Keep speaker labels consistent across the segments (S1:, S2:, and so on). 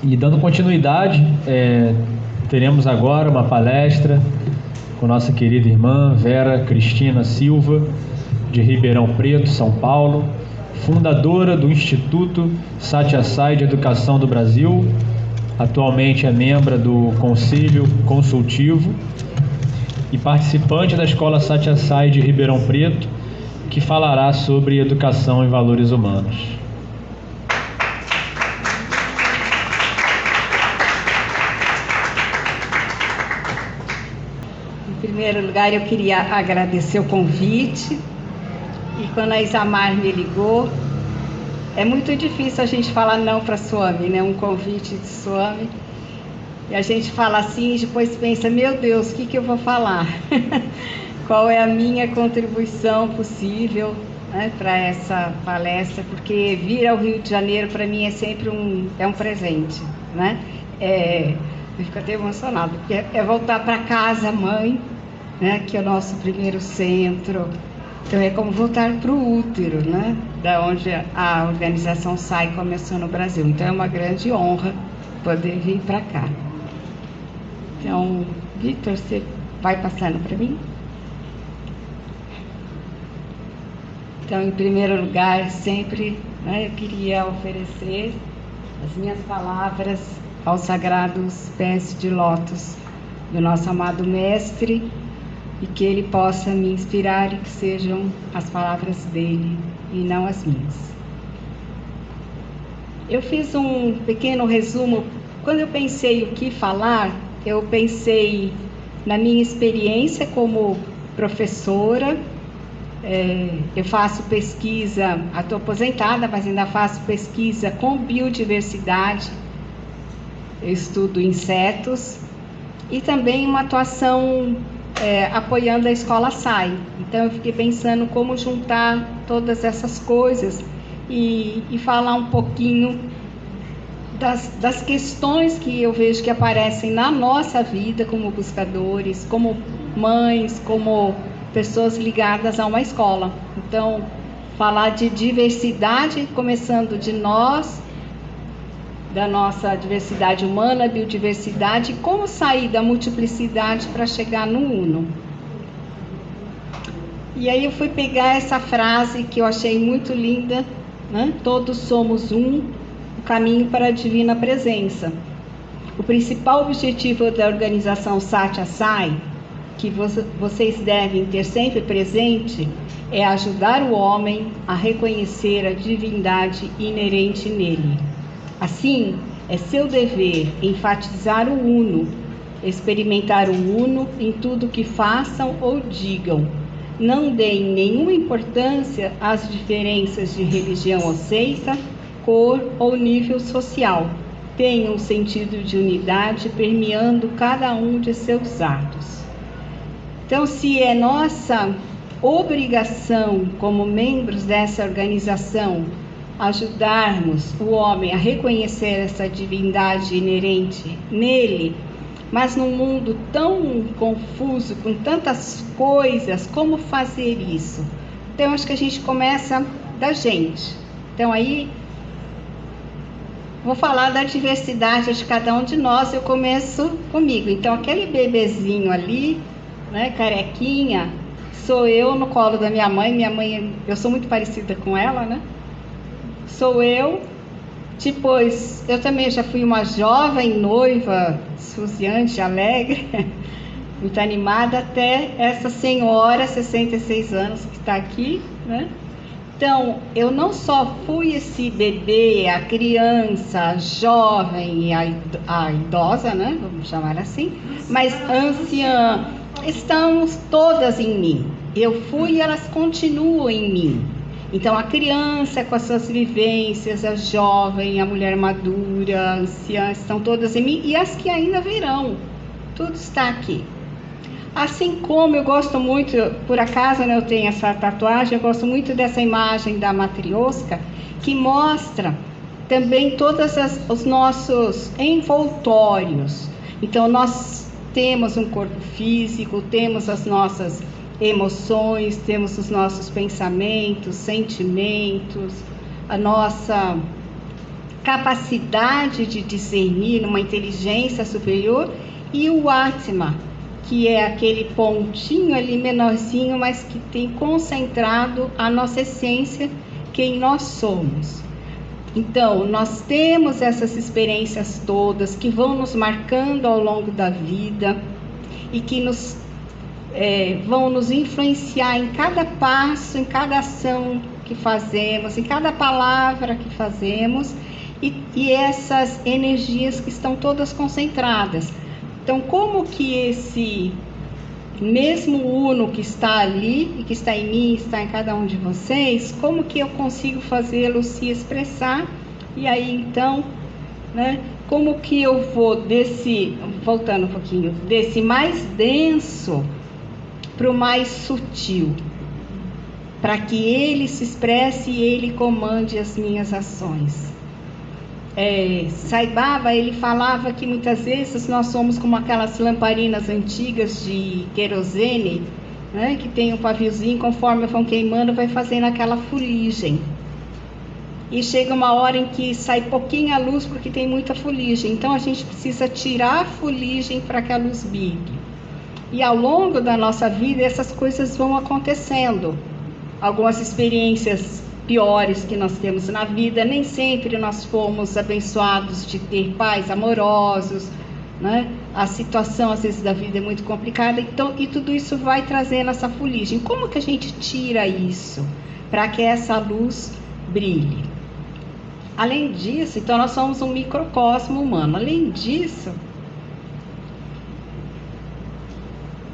S1: E dando continuidade, teremos agora uma palestra com nossa querida irmã Vera Cristina Silva, de Ribeirão Preto, São Paulo, fundadora do Instituto Sathya Sai de Educação do Brasil, atualmente é membro do Conselho Consultivo e participante da Escola Sathya Sai de Ribeirão Preto, que falará sobre educação e valores humanos.
S2: Em primeiro lugar, eu queria agradecer o convite. E quando a Isamar me ligou, é muito difícil a gente falar não para a Swami, né? Um convite de Swami. E a gente fala assim e depois pensa, meu Deus, o que eu vou falar? Qual é a minha contribuição possível, né, para essa palestra? Porque vir ao Rio de Janeiro para mim é sempre um presente, né? Eu fico até emocionada, porque é voltar para casa, mãe, né, que é o nosso primeiro centro. Então é como voltar para o útero, né, da onde a organização SAI começou no Brasil. Então é uma grande honra poder vir para cá. Então, Victor, você vai passando para mim? Então, em primeiro lugar, sempre, né, eu queria oferecer as minhas palavras aos sagrados pés de lótus do nosso amado Mestre, e que ele possa me inspirar e que sejam as palavras dele e não as minhas. Eu fiz um pequeno resumo. Quando eu pensei o que falar, eu pensei na minha experiência como professora. Eu faço pesquisa, estou aposentada, mas ainda faço pesquisa com biodiversidade. Eu estudo insetos e também uma atuação apoiando a Escola SAI. Então eu fiquei pensando como juntar todas essas coisas e falar um pouquinho das questões que eu vejo que aparecem na nossa vida como buscadores, como mães, como pessoas ligadas a uma escola. Então, falar de diversidade, começando de nós, da nossa diversidade humana, biodiversidade, e como sair da multiplicidade para chegar no uno. E aí eu fui pegar essa frase que eu achei muito linda, né? Todos somos um, o caminho para a divina presença. O principal objetivo da organização Sathya Sai, que vocês devem ter sempre presente, é ajudar o homem a reconhecer a divindade inerente nele. Assim, é seu dever enfatizar o uno, experimentar o uno em tudo que façam ou digam. Não deem nenhuma importância às diferenças de religião ou seita, cor ou nível social. Tenham um sentido de unidade permeando cada um de seus atos. Então, se é nossa obrigação como membros dessa organização ajudarmos o homem a reconhecer essa divindade inerente nele, mas num mundo tão confuso, com tantas coisas, como fazer isso? Então, acho que a gente começa da gente. Então, aí, vou falar da diversidade de cada um de nós, eu começo comigo. Então, aquele bebezinho ali, né, carequinha, sou eu no colo da minha mãe, eu sou muito parecida com ela, né? Sou eu. Depois, eu também já fui uma jovem noiva, esfuziante, alegre, muito animada, até essa senhora, 66 anos, que está aqui, né? Então, eu não só fui esse bebê, a criança, a jovem e a idosa, né? Vamos chamar assim, mas anciã, estamos todas em mim. Eu fui e elas continuam em mim. Então, a criança com as suas vivências, a jovem, a mulher madura, a anciã, estão todas em mim, e as que ainda virão, tudo está aqui. Assim como eu gosto muito, por acaso, né, eu tenho essa tatuagem, eu gosto muito dessa imagem da matrioska, que mostra também todos os nossos envoltórios. Então, nós temos um corpo físico, temos as nossas emoções, temos os nossos pensamentos, sentimentos, a nossa capacidade de discernir, uma inteligência superior, e o Atma, que é aquele pontinho ali menorzinho, mas que tem concentrado a nossa essência, quem nós somos. Então, nós temos essas experiências todas que vão nos marcando ao longo da vida e que vão nos influenciar em cada passo, em cada ação que fazemos, em cada palavra que fazemos, e essas energias que estão todas concentradas. Então, como que esse mesmo Uno que está ali, e que está em mim, está em cada um de vocês, como que eu consigo fazê-lo se expressar? E aí, então, né, como que eu vou voltando um pouquinho, desse mais denso para o mais sutil, para que ele se expresse e ele comande as minhas ações. Sai Baba, ele falava que muitas vezes nós somos como aquelas lamparinas antigas de querosene, né, que tem um paviozinho, conforme vão queimando, vai fazendo aquela fuligem. E chega uma hora em que sai pouquinha luz porque tem muita fuligem. Então a gente precisa tirar a fuligem para que a luz brigue. E ao longo da nossa vida essas coisas vão acontecendo. Algumas experiências piores que nós temos na vida, nem sempre nós fomos abençoados de ter pais amorosos, né? A situação às vezes da vida é muito complicada, então, e tudo isso vai trazendo essa fuligem. Como que a gente tira isso para que essa luz brilhe? Além disso, então nós somos um microcosmo humano. Além disso,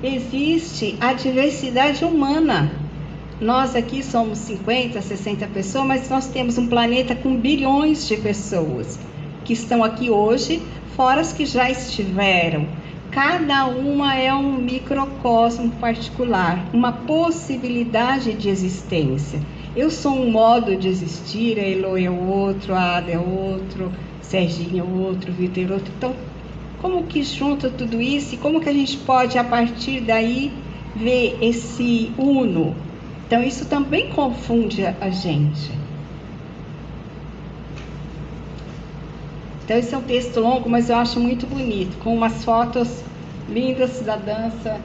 S2: existe a diversidade humana. Nós aqui somos 50, 60 pessoas, mas nós temos um planeta com bilhões de pessoas que estão aqui hoje, fora as que já estiveram. Cada uma é um microcosmo particular, uma possibilidade de existência. Eu sou um modo de existir, a Elo é outro, a Ada é outro, Serginho é outro, Vitor é outro. Então, como que junta tudo isso e como que a gente pode, a partir daí, ver esse uno? Então, isso também confunde a gente. Então, esse é um texto longo, mas eu acho muito bonito, com umas fotos lindas da dança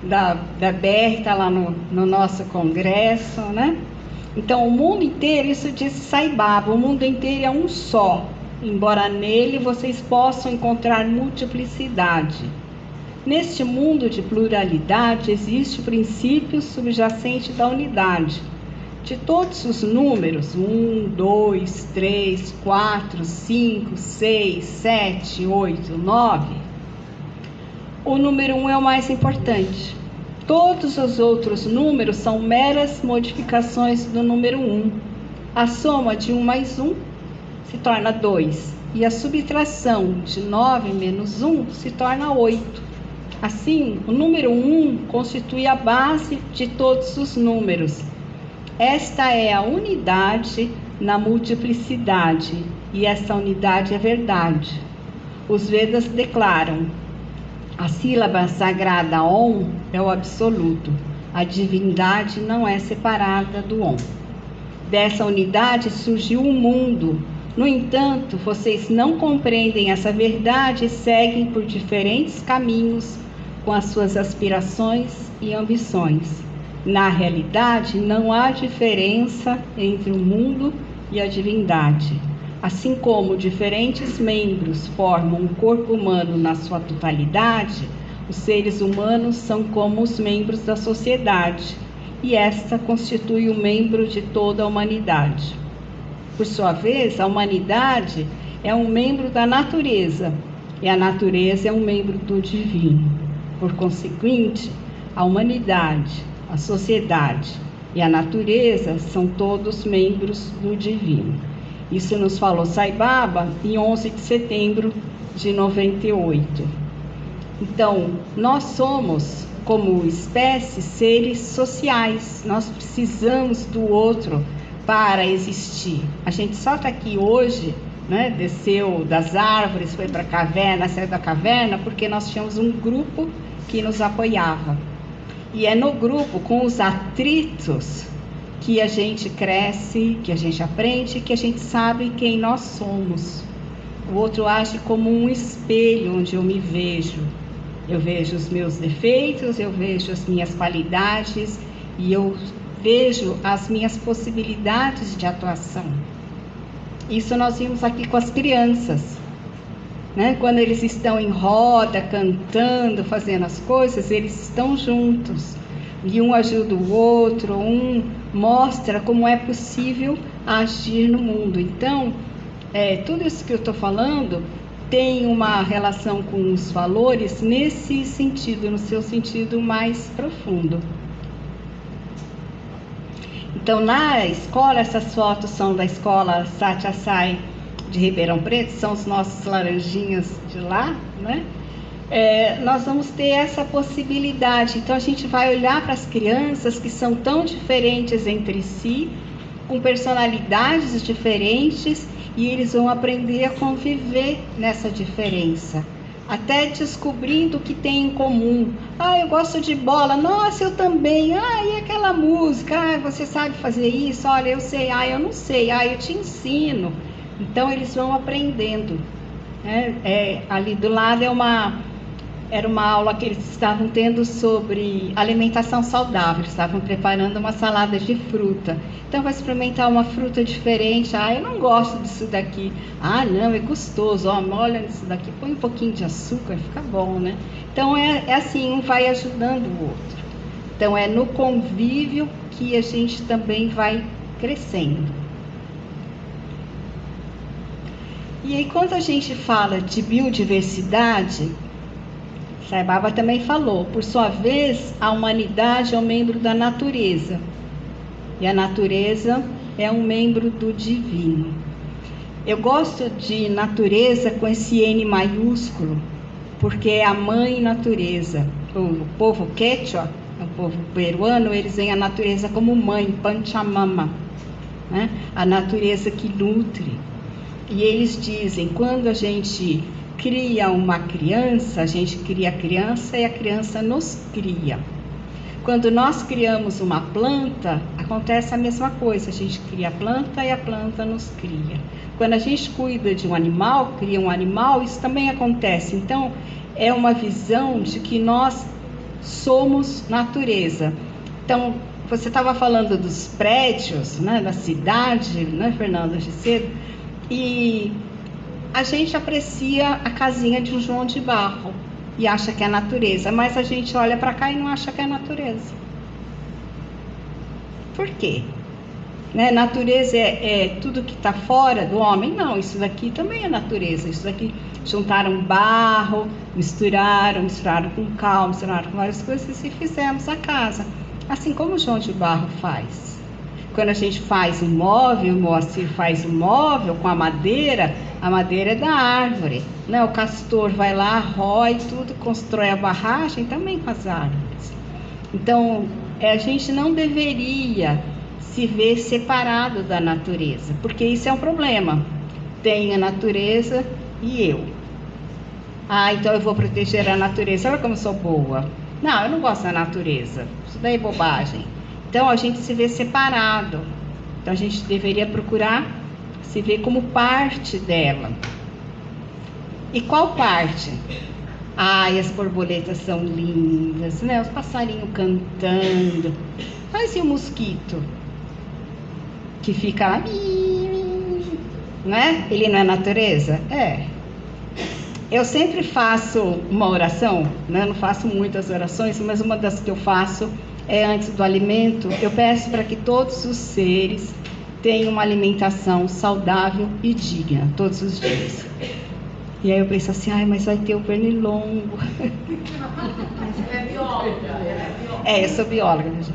S2: da Berta lá no nosso congresso, né? Então, o mundo inteiro, isso diz Sai Baba, o mundo inteiro é um só, embora nele vocês possam encontrar multiplicidade. Neste mundo de pluralidade, existe o princípio subjacente da unidade. De todos os números, 1, 2, 3, 4, 5, 6, 7, 8, 9, o número 1 é o mais importante. Todos os outros números são meras modificações do número 1. A soma de 1 mais 1 se torna 2. E a subtração de 9 menos 1 se torna 8. Assim, o número 1 constitui a base de todos os números. Esta é a unidade na multiplicidade, e essa unidade é verdade. Os Vedas declaram: a sílaba sagrada Om é o absoluto. A divindade não é separada do Om. Dessa unidade surgiu o mundo. No entanto, vocês não compreendem essa verdade e seguem por diferentes caminhos com as suas aspirações e ambições. Na realidade, não há diferença entre o mundo e a divindade. Assim como diferentes membros formam um corpo humano na sua totalidade, os seres humanos são como os membros da sociedade, e esta constitui o membro de toda a humanidade. Por sua vez, a humanidade é um membro da natureza, e a natureza é um membro do divino. Por conseguinte, a humanidade, a sociedade e a natureza são todos membros do divino. Isso nos falou Sai Baba em 11 de setembro de 98. Então, nós somos, como espécie, seres sociais. Nós precisamos do outro para existir. A gente só está aqui hoje, né, desceu das árvores, foi para a caverna, saiu da caverna, porque nós tínhamos um grupo que nos apoiava. E é no grupo, com os atritos, que a gente cresce, que a gente aprende, que a gente sabe quem nós somos. O outro age como um espelho onde eu me vejo. Eu vejo os meus defeitos, eu vejo as minhas qualidades e eu vejo as minhas possibilidades de atuação. Isso nós vimos aqui com as crianças, né? Quando eles estão em roda, cantando, fazendo as coisas, eles estão juntos. E um ajuda o outro, um mostra como é possível agir no mundo. Então, tudo isso que eu estou falando tem uma relação com os valores nesse sentido, no seu sentido mais profundo. Então, na escola, essas fotos são da escola Satya Sai de Ribeirão Preto, são os nossos laranjinhos de lá, né? Nós vamos ter essa possibilidade. Então, a gente vai olhar para as crianças que são tão diferentes entre si, com personalidades diferentes, e eles vão aprender a conviver nessa diferença, até descobrindo o que tem em comum. Eu gosto de bola. Nossa, eu também. E aquela música? Você sabe fazer isso? Olha, eu sei. Eu não sei. Eu te ensino. Então, eles vão aprendendo. Ali do lado era uma aula que eles estavam tendo sobre alimentação saudável. Eles estavam preparando uma salada de fruta. Então, vai experimentar uma fruta diferente. Eu não gosto disso daqui. Não, é gostoso. Olha isso daqui, põe um pouquinho de açúcar, fica bom, né? Então, é assim, um vai ajudando o outro. Então, é no convívio que a gente também vai crescendo. E aí, quando a gente fala de biodiversidade, Sai Baba também falou, por sua vez, a humanidade é um membro da natureza. E a natureza é um membro do divino. Eu gosto de natureza com esse N maiúsculo, porque é a mãe natureza. O povo quechua, o povo peruano, eles veem a natureza como mãe, Pachamama, né? A natureza que nutre. E eles dizem, quando a gente cria uma criança, a gente cria a criança e a criança nos cria. Quando nós criamos uma planta, acontece a mesma coisa, a gente cria a planta e a planta nos cria. Quando a gente cuida de um animal, cria um animal, isso também acontece. Então, é uma visão de que nós somos natureza. Então, você estava falando dos prédios, né, da cidade, né, Fernanda, de cedo, e a gente aprecia a casinha de um João de Barro e acha que é natureza, mas a gente olha para cá e não acha que é natureza. Por quê? Natureza é tudo que está fora do homem? Não, isso daqui também é natureza. Isso daqui juntaram barro, misturaram com cal, misturaram com várias coisas e fizemos a casa. Assim como o João de Barro faz. Quando a gente faz um móvel, o Moacir faz um móvel com a madeira é da árvore, né? O castor vai lá, rói tudo, constrói a barragem também com as árvores. Então, a gente não deveria se ver separado da natureza, porque isso é um problema. Tem a natureza e eu. Então eu vou proteger a natureza. Olha como eu sou boa. Não, eu não gosto da natureza. Isso daí é bobagem. Então a gente se vê separado. Então a gente deveria procurar se ver como parte dela. E qual parte? As borboletas são lindas, né? Os passarinhos cantando. Mas e o mosquito? Que fica lá, né? Ele não é natureza? Eu sempre faço uma oração, né? Eu não faço muitas orações, mas uma das que eu faço é antes do alimento. Eu peço para que todos os seres tenham uma alimentação saudável e digna, todos os dias. E aí eu penso assim, mas vai ter o pernilongo.
S3: Você é bióloga?
S2: Eu sou bióloga, gente.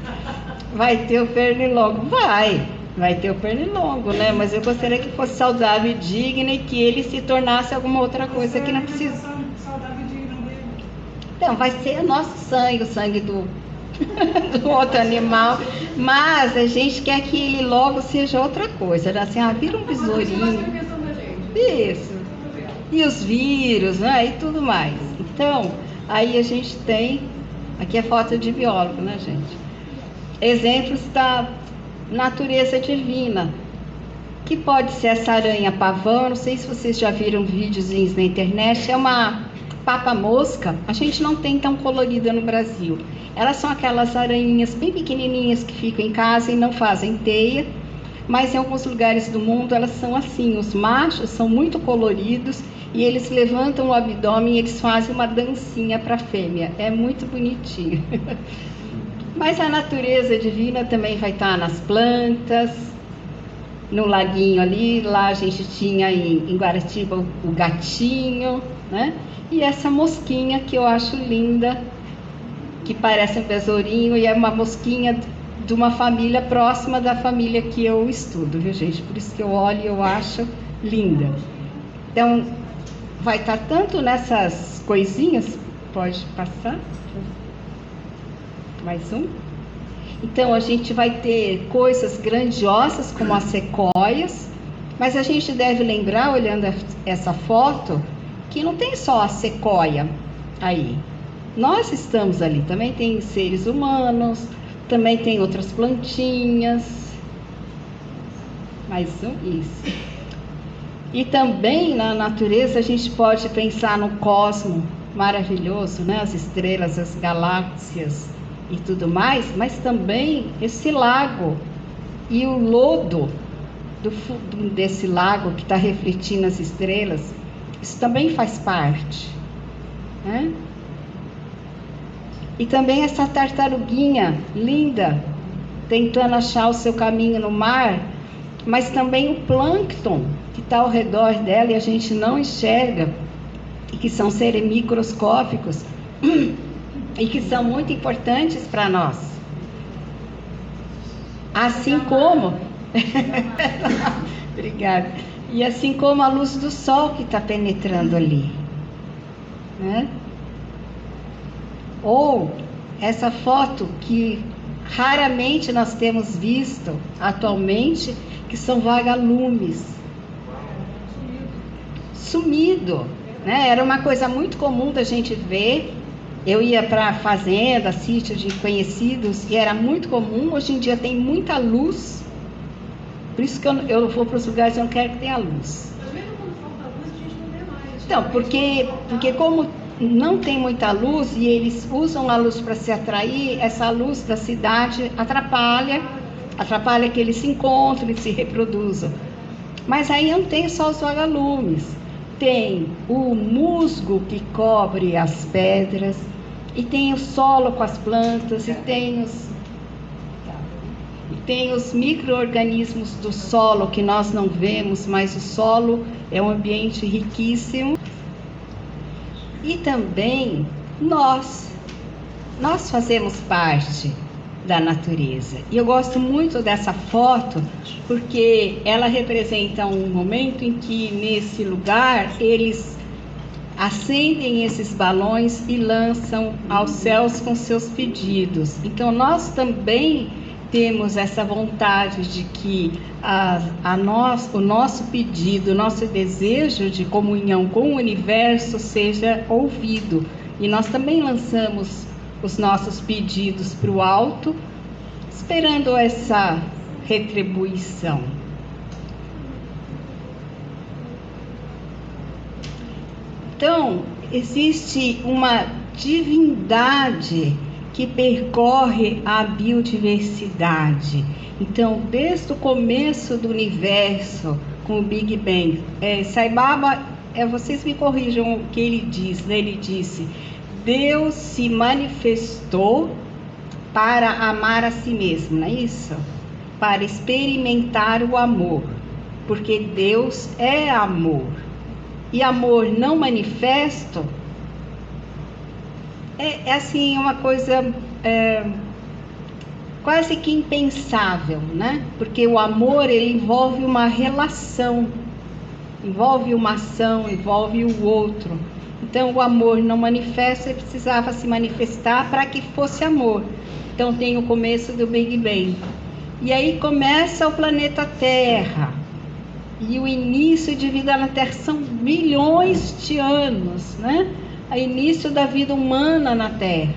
S2: Vai ter o pernilongo? Vai ter o pernilongo, né? Mas eu gostaria que fosse saudável e digna e que ele se tornasse alguma outra coisa que não precisa.
S3: Saudável e digna dele.
S2: Então, vai ser o nosso sangue, o sangue do outro animal. Mas a gente quer que ele logo seja outra coisa, né? Assim, vira um besourinho. Isso. E os vírus, né? E tudo mais. Então, aí a gente tem. Aqui é foto de biólogo, né, gente? Exemplos natureza divina, que pode ser essa aranha-pavão. Não sei se vocês já viram videozinhos na internet, é uma papa-mosca. A gente não tem tão colorida no Brasil. Elas são aquelas aranhinhas bem pequenininhas que ficam em casa e não fazem teia, mas em alguns lugares do mundo elas são assim. Os machos são muito coloridos e eles levantam o abdômen e eles fazem uma dancinha para a fêmea. É muito bonitinho. Mas a natureza divina também vai estar nas plantas, no laguinho ali. Lá a gente tinha em Guaratiba o gatinho, né? E essa mosquinha que eu acho linda, que parece um besourinho, e é uma mosquinha de uma família próxima da família que eu estudo, viu, gente? Por isso que eu olho e eu acho linda. Então, vai estar tanto nessas coisinhas, pode passar? Mais um. Então, a gente vai ter coisas grandiosas como as sequoias, mas a gente deve lembrar, olhando essa foto, que não tem só a sequoia aí. Nós estamos ali, também tem seres humanos, também tem outras plantinhas. Mais um, isso. E também na natureza a gente pode pensar no cosmo maravilhoso, né? As estrelas, as galáxias e tudo mais, mas também esse lago e o lodo desse lago que está refletindo as estrelas, isso também faz parte, né? E também essa tartaruguinha linda, tentando achar o seu caminho no mar, mas também o plâncton que está ao redor dela e a gente não enxerga, e que são seres microscópicos e que são muito importantes para nós. Assim como... Obrigada. E assim como a luz do sol que está penetrando ali, né? Ou essa foto que raramente nós temos visto atualmente, que são vagalumes. Sumido, né? Era uma coisa muito comum da gente ver. Eu ia para fazenda, sítio de conhecidos, e era muito comum. Hoje em dia tem muita luz, por isso que eu vou para os lugares e eu não quero que tenha luz.
S3: Mas mesmo quando falta luz, a gente não vê mais.
S2: Então, porque como não tem muita luz e eles usam a luz para se atrair, essa luz da cidade atrapalha que eles se encontrem e se reproduzam. Mas aí não tem só os vagalumes, tem o musgo que cobre as pedras, e tem o solo com as plantas, e tem os micro-organismos do solo que nós não vemos, mas o solo é um ambiente riquíssimo. E também nós fazemos parte da natureza. E eu gosto muito dessa foto porque ela representa um momento em que nesse lugar eles acendem esses balões e lançam aos céus com seus pedidos. Então nós também temos essa vontade de que o nosso pedido, o nosso desejo de comunhão com o universo seja ouvido. E nós também lançamos os nossos pedidos para o alto, esperando essa retribuição. Então, existe uma divindade que percorre a biodiversidade. Então, desde o começo do universo, com o Big Bang, Sai Baba, vocês me corrijam o que ele diz, né? Ele disse: Deus se manifestou para amar a si mesmo, não é isso? Para experimentar o amor, porque Deus é amor. E amor não manifesto é assim uma coisa quase que impensável, né? Porque o amor, ele envolve uma relação, envolve uma ação, envolve o outro. Então o amor não manifesta, ele precisava se manifestar para que fosse amor. Então tem o começo do Big Bang. E aí começa o planeta Terra. E o início de vida na Terra são milhões de anos, né? O início da vida humana na Terra.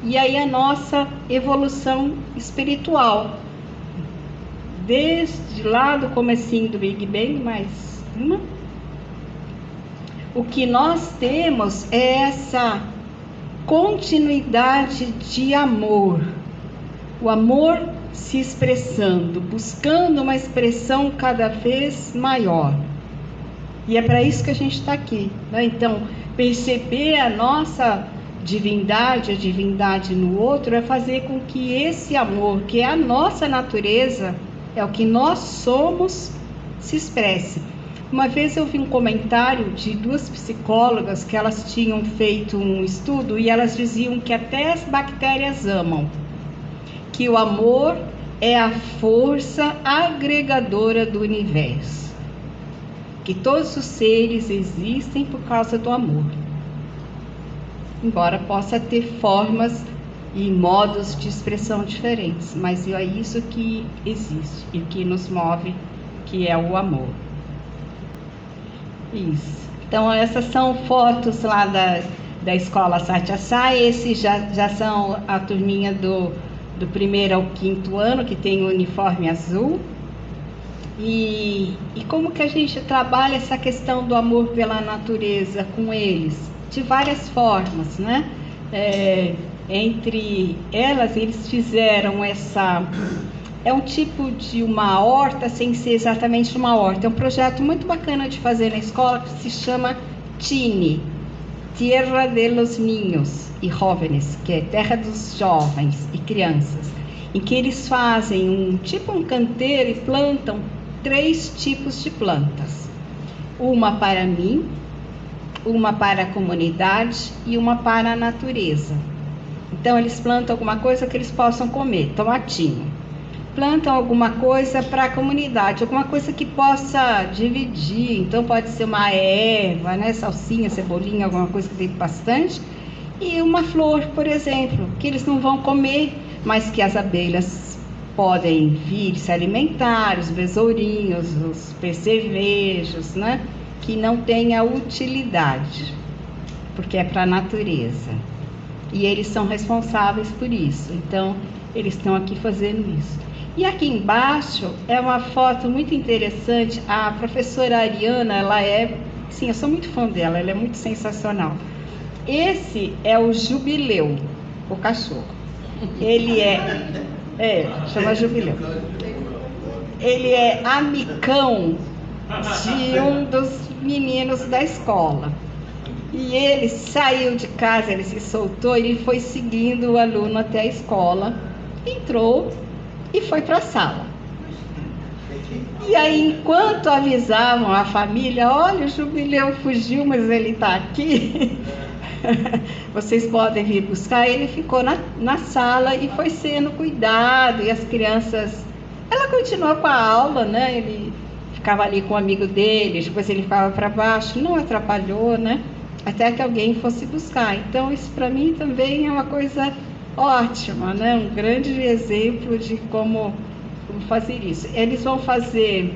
S2: E aí a nossa evolução espiritual. desde lá do comecinho do Big Bang, mais uma. O que nós temos é essa continuidade de amor. O amor se expressando, buscando uma expressão cada vez maior. E é para isso que a gente está aqui, né? Então, perceber a nossa divindade, a divindade no outro, é fazer com que esse amor, que é a nossa natureza, é o que nós somos, se expresse. Uma vez eu vi um comentário de duas psicólogas que elas tinham feito um estudo e elas diziam que até as bactérias amam, que o amor é a força agregadora do universo, que todos os seres existem por causa do amor, embora possa ter formas e modos de expressão diferentes, mas é isso que existe e que nos move, que é o amor. Isso. Então essas são fotos lá da escola Satya Sai. Esses já são a turminha do 1º ao 5º ano, que tem o uniforme azul. E como que a gente trabalha essa questão do amor pela natureza com eles? De várias formas, né? Entre elas, eles fizeram essa... É um tipo de uma horta sem ser exatamente uma horta. É um projeto muito bacana de fazer na escola que se chama TINI, Tierra de los Niños y Jóvenes, que é Terra dos Jovens e Crianças, em que eles fazem um canteiro e plantam 3 tipos de plantas. Uma para mim, uma para a comunidade e uma para a natureza. Então eles plantam alguma coisa que eles possam comer, tomatinho. Plantam alguma coisa para a comunidade, alguma coisa que possa dividir. Então pode ser uma erva, né? Salsinha, cebolinha, alguma coisa que tem bastante. E uma flor, por exemplo, que eles não vão comer, mas que as abelhas podem vir se alimentar, os besourinhos, os percevejos, né? Que não tem a utilidade, porque é para a natureza. E eles são responsáveis por isso. Então eles estão aqui fazendo isso. E aqui embaixo é uma foto muito interessante. A professora Ariana, ela é... Sim, eu sou muito fã dela, ela é muito sensacional. Esse é o Jubileu, o cachorro. Ele chama Jubileu. Ele é amicão de um dos meninos da escola. E ele saiu de casa, ele se soltou, ele foi seguindo o aluno até a escola, entrou e foi para a sala. E aí, enquanto avisavam a família, olha, o Jubileu fugiu, mas ele está aqui, vocês podem vir buscar, ele ficou na sala e foi sendo cuidado, e as crianças, ela continuou com a aula, né? Ele ficava ali com o amigo dele, depois ele ficava para baixo, não atrapalhou, né? Até que alguém fosse buscar. Então isso para mim também é uma coisa ótima, né? Um grande exemplo de como fazer isso. Eles vão fazer,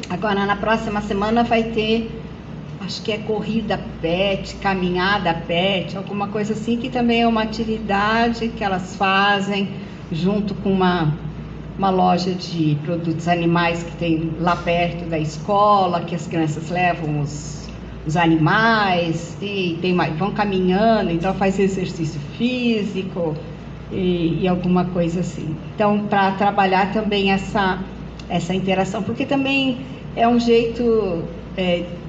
S2: agora na próxima semana vai ter, acho que é corrida pet, caminhada pet, alguma coisa assim, que também é uma atividade que elas fazem junto com uma loja de produtos animais que tem lá perto da escola, que as crianças levam os animais e vão caminhando, então faz exercício físico e alguma coisa assim. Então, para trabalhar também essa interação, porque também é um jeito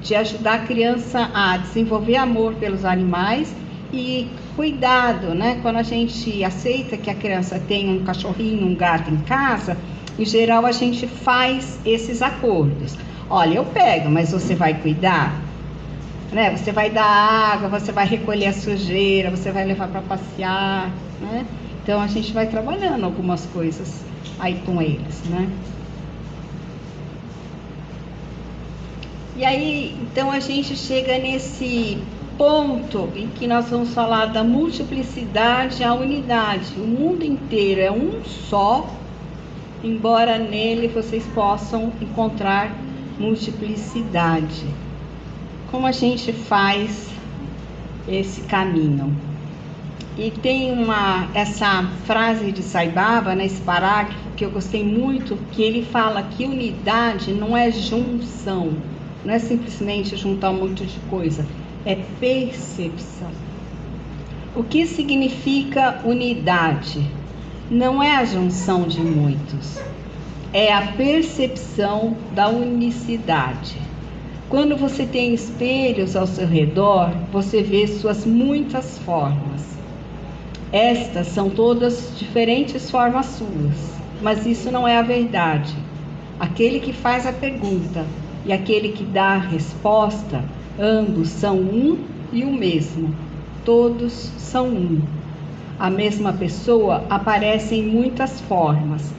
S2: de ajudar a criança a desenvolver amor pelos animais e cuidado, né? Quando a gente aceita que a criança tem um cachorrinho, um gato em casa, em geral a gente faz esses acordos. Olha, eu pego, mas você vai cuidar? Né? Você vai dar água, você vai recolher a sujeira, você vai levar para passear, né? Então a gente vai trabalhando algumas coisas aí com eles, né? E aí, então a gente chega nesse ponto em que nós vamos falar da multiplicidade à unidade. O mundo inteiro é um só, embora nele vocês possam encontrar multiplicidade. Como a gente faz esse caminho? E tem essa frase de Sai Baba, nesse parágrafo, que eu gostei muito, que ele fala que unidade não é junção, não é simplesmente juntar um monte de coisa, é percepção. O que significa unidade? Não é a junção de muitos, é a percepção da unicidade. Quando você tem espelhos ao seu redor, você vê suas muitas formas. Estas são todas diferentes formas suas, mas isso não é a verdade. Aquele que faz a pergunta e aquele que dá a resposta, ambos são um e o mesmo. Todos são um. A mesma pessoa aparece em muitas formas.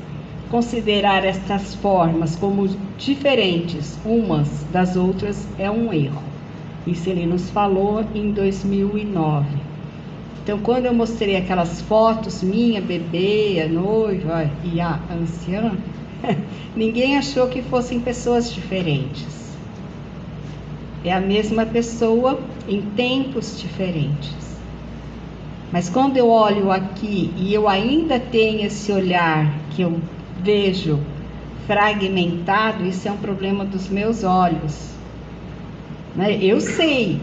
S2: Considerar estas formas como diferentes umas das outras é um erro. Isso ele nos falou em 2009. Então, quando eu mostrei aquelas fotos, minha bebê, a noiva e a anciã, ninguém achou que fossem pessoas diferentes. É a mesma pessoa em tempos diferentes. Mas quando eu olho aqui e eu ainda tenho esse olhar que eu vejo fragmentado, isso é um problema dos meus olhos. Eu sei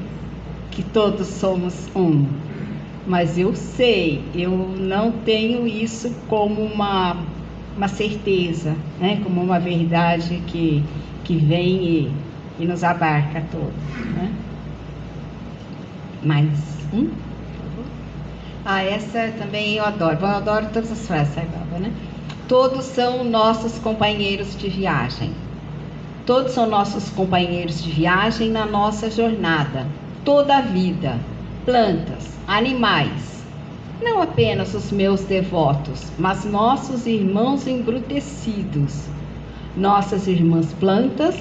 S2: que todos somos um. Mas eu sei, eu não tenho isso como uma certeza, né? Como uma verdade que vem e nos abarca a todos. Né? Mais um? Essa também eu adoro todas as frases, né? Todos são nossos companheiros de viagem. Todos são nossos companheiros de viagem na nossa jornada. Toda a vida, plantas, animais, não apenas os meus devotos, mas nossos irmãos embrutecidos, nossas irmãs plantas,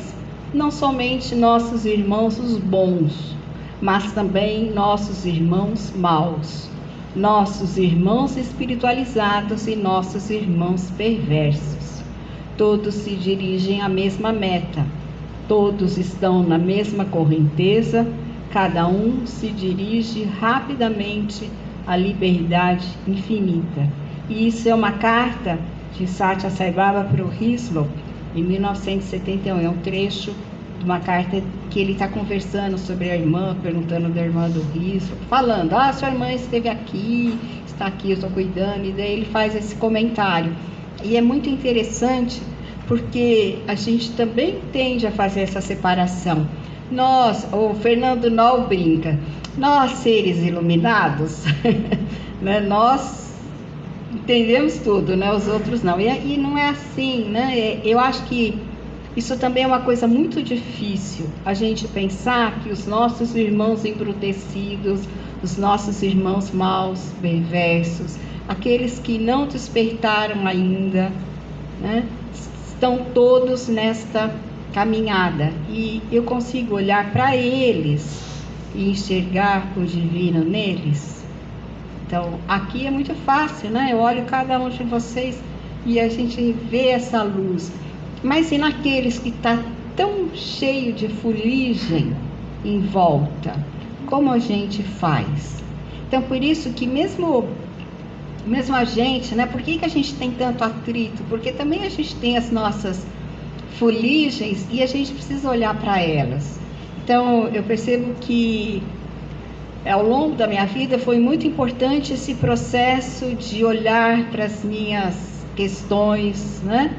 S2: não somente nossos irmãos os bons, mas também nossos irmãos maus, nossos irmãos espiritualizados e nossos irmãos perversos. Todos se dirigem à mesma meta, todos estão na mesma correnteza. Cada um se dirige rapidamente à liberdade infinita. E isso é uma carta de Satya Sai Baba para o Hislop, em 1971. É um trecho de uma carta que ele está conversando sobre a irmã, perguntando da irmã do Hislop, falando, sua irmã esteve aqui, está aqui, eu estou cuidando, e daí ele faz esse comentário. E é muito interessante, porque a gente também tende a fazer essa separação. Nós, o Fernando Noll brinca, nós seres iluminados, né, nós entendemos tudo, né, os outros não, e não é assim, né, eu acho que isso também é uma coisa muito difícil, a gente pensar que os nossos irmãos embrutecidos, os nossos irmãos maus, perversos, aqueles que não despertaram ainda, né, estão todos nesta caminhada, e eu consigo olhar para eles e enxergar o divino neles. Então aqui é muito fácil, né? Eu olho cada um de vocês e a gente vê essa luz, mas e naqueles que está tão cheio de fuligem em volta, como a gente faz? Então por isso que mesmo a gente, né? Por que a gente tem tanto atrito? Porque também a gente tem as nossas fuligens e a gente precisa olhar para elas. Então eu percebo que ao longo da minha vida foi muito importante esse processo de olhar para as minhas questões, né?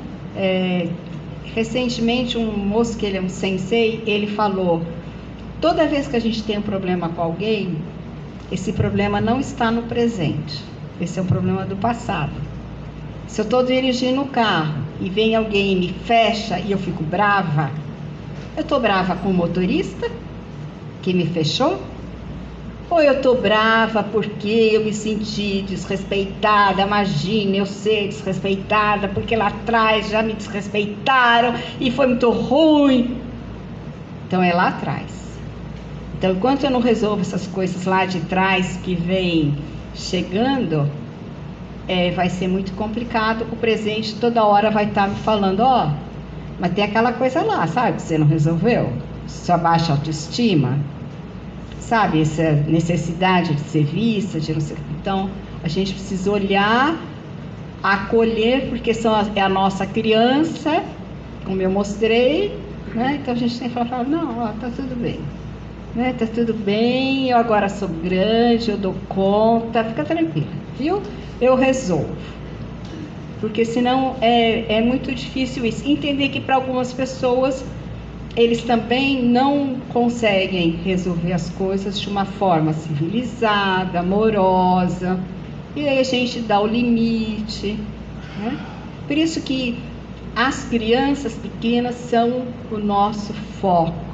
S2: Recentemente um moço, que ele é um sensei, ele falou, toda vez que a gente tem um problema com alguém, esse problema não está no presente, esse é um problema do passado. Se eu estou dirigindo o carro e vem alguém e me fecha e eu fico brava, eu estou brava com o motorista que me fechou? Ou eu estou brava porque eu me senti desrespeitada? Imagina eu ser desrespeitada porque lá atrás já me desrespeitaram e foi muito ruim. Então é lá atrás. Então enquanto eu não resolvo essas coisas lá de trás que vem chegando, vai ser muito complicado. O presente toda hora vai estar me falando, mas tem aquela coisa lá, sabe, que você não resolveu? Sua baixa autoestima, sabe, essa necessidade de ser vista, de não ser... Então, a gente precisa olhar, acolher, porque é a nossa criança, como eu mostrei, né? Então a gente tem que falar, não, ó, tá tudo bem, né? Tá tudo bem, eu agora sou grande, eu dou conta, fica tranquila, viu? Eu resolvo. Porque senão é muito difícil isso. Entender que para algumas pessoas eles também não conseguem resolver as coisas de uma forma civilizada, amorosa, e aí a gente dá o limite, né? Por isso que as crianças pequenas são o nosso foco.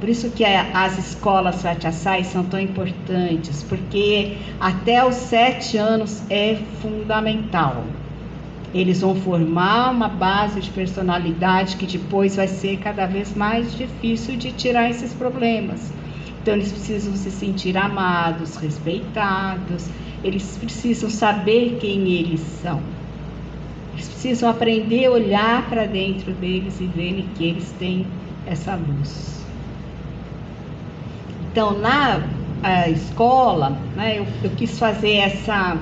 S2: Por isso que as escolas Satyasai são tão importantes, porque até os 7 anos é fundamental. Eles vão formar uma base de personalidade que depois vai ser cada vez mais difícil de tirar esses problemas. Então eles precisam se sentir amados, respeitados, eles precisam saber quem eles são. Eles precisam aprender a olhar para dentro deles e verem que eles têm essa luz. Então, na escola, né, eu quis fazer essa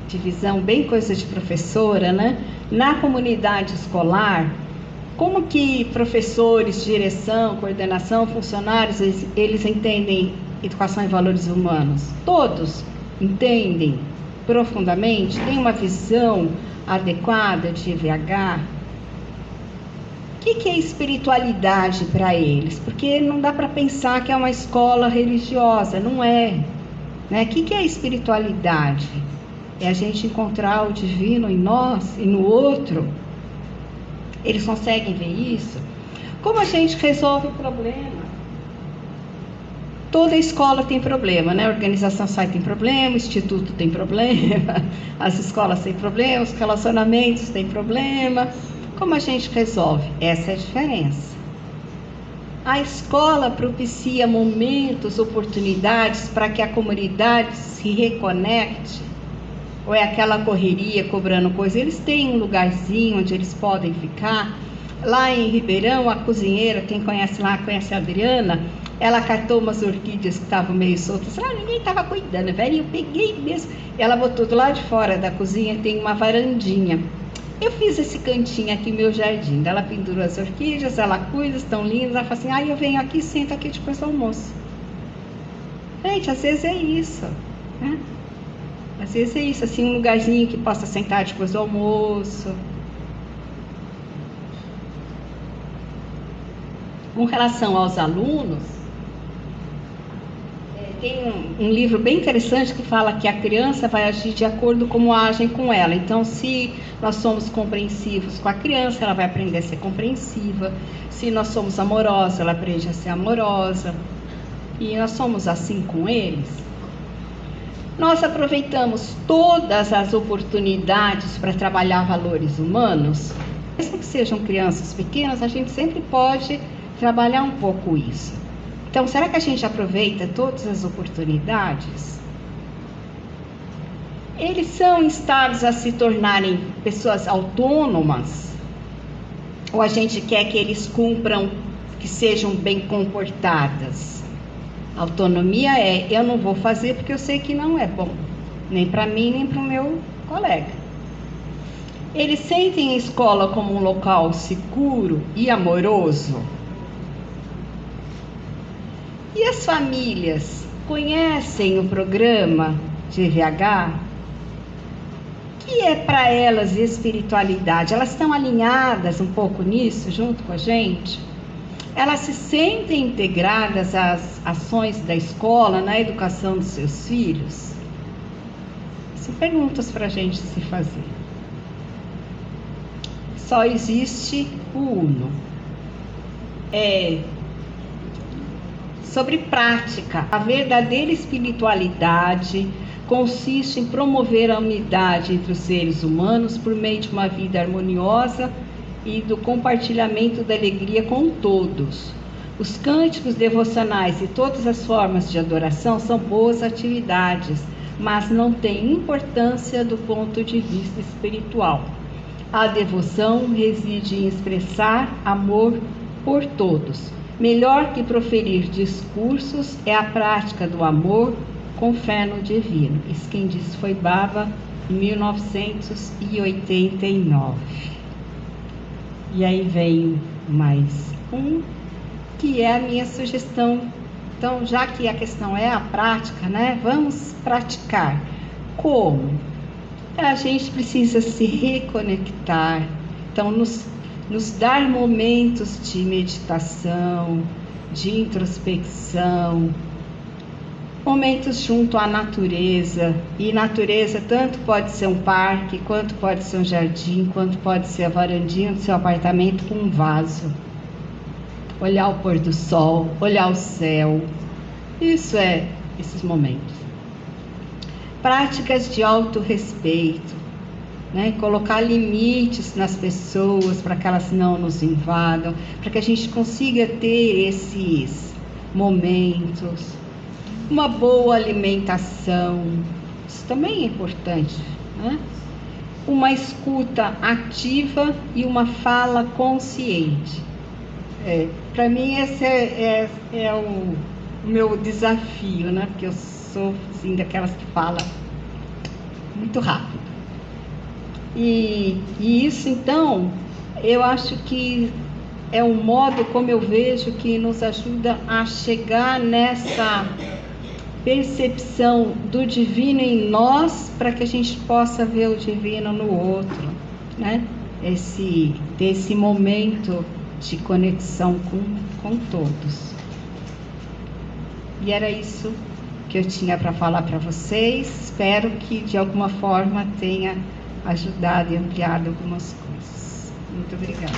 S2: divisão bem coisa de professora, né? Na comunidade escolar, como que professores, direção, coordenação, funcionários, eles entendem educação e valores humanos? Todos entendem profundamente? Têm uma visão adequada de EVH? O que é espiritualidade para eles? Porque não dá para pensar que é uma escola religiosa, não é, né? O que é espiritualidade? É a gente encontrar o divino em nós e no outro. Eles conseguem ver isso? Como a gente resolve o problema? Toda escola tem problema, né? A organização SAI tem problema, o instituto tem problema, as escolas têm problema, os relacionamentos têm problema. Como a gente resolve? Essa é a diferença. A escola propicia momentos, oportunidades para que a comunidade se reconecte. Ou é aquela correria cobrando coisa? Eles têm um lugarzinho onde eles podem ficar. Lá em Ribeirão, a cozinheira, quem conhece lá, conhece a Adriana, ela catou umas orquídeas que estavam meio soltas. Ninguém estava cuidando, velho. Eu peguei mesmo. Ela botou do lado de fora da cozinha, tem uma varandinha. Eu fiz esse cantinho aqui, meu jardim. Ela pendurou as orquídeas, ela cuida, estão lindas. Ela fala assim, eu venho aqui, sento aqui depois do almoço. Gente, às vezes é isso, né? Às vezes é isso, assim, um lugarzinho que possa sentar depois do almoço. Com relação aos alunos, tem um livro bem interessante que fala que a criança vai agir de acordo com como agem com ela. Então, se nós somos compreensivos com a criança, ela vai aprender a ser compreensiva. Se nós somos amorosos, ela aprende a ser amorosa. E nós somos assim com eles. Nós aproveitamos todas as oportunidades para trabalhar valores humanos. Mesmo que sejam crianças pequenas, a gente sempre pode trabalhar um pouco isso. Então, será que a gente aproveita todas as oportunidades? Eles são instados a se tornarem pessoas autônomas? Ou a gente quer que eles cumpram, que sejam bem comportadas? Autonomia é, eu não vou fazer porque eu sei que não é bom, nem para mim, nem para o meu colega. Eles sentem a escola como um local seguro e amoroso? E as famílias conhecem o programa de EVH? O que é para elas espiritualidade? Elas estão alinhadas um pouco nisso, junto com a gente? Elas se sentem integradas às ações da escola, na educação dos seus filhos? São perguntas para a gente se fazer. Só existe o Uno. Sobre prática, a verdadeira espiritualidade consiste em promover a unidade entre os seres humanos por meio de uma vida harmoniosa e do compartilhamento da alegria com todos. Os cânticos devocionais e todas as formas de adoração são boas atividades, mas não têm importância do ponto de vista espiritual. A devoção reside em expressar amor por todos, Melhor que proferir discursos é a prática do amor com fé no divino. Isso quem disse foi Baba, em 1989. E aí vem mais um, que é a minha sugestão. Então, já que a questão é a prática, né? Vamos praticar. Como? A gente precisa se reconectar. Então, nos dar momentos de meditação, de introspecção, momentos junto à natureza. E natureza tanto pode ser um parque, quanto pode ser um jardim, quanto pode ser a varandinha do seu apartamento com um vaso. Olhar o pôr do sol, olhar o céu. Isso é esses momentos. Práticas de autorrespeito, né? Colocar limites nas pessoas para que elas não nos invadam, para que a gente consiga ter esses momentos. Uma boa alimentação, isso também é importante, né? Uma escuta ativa e uma fala consciente. Para mim esse é o meu desafio, né? Porque eu sou assim, daquelas que fala muito rápido. E isso, então, eu acho que é um modo, como eu vejo, que nos ajuda a chegar nessa percepção do divino em nós, para que a gente possa ver o divino no outro, né? Ter esse momento de conexão com todos. E era isso que eu tinha para falar para vocês. Espero que de alguma forma tenha ajudado e ampliado algumas coisas. Muito obrigada.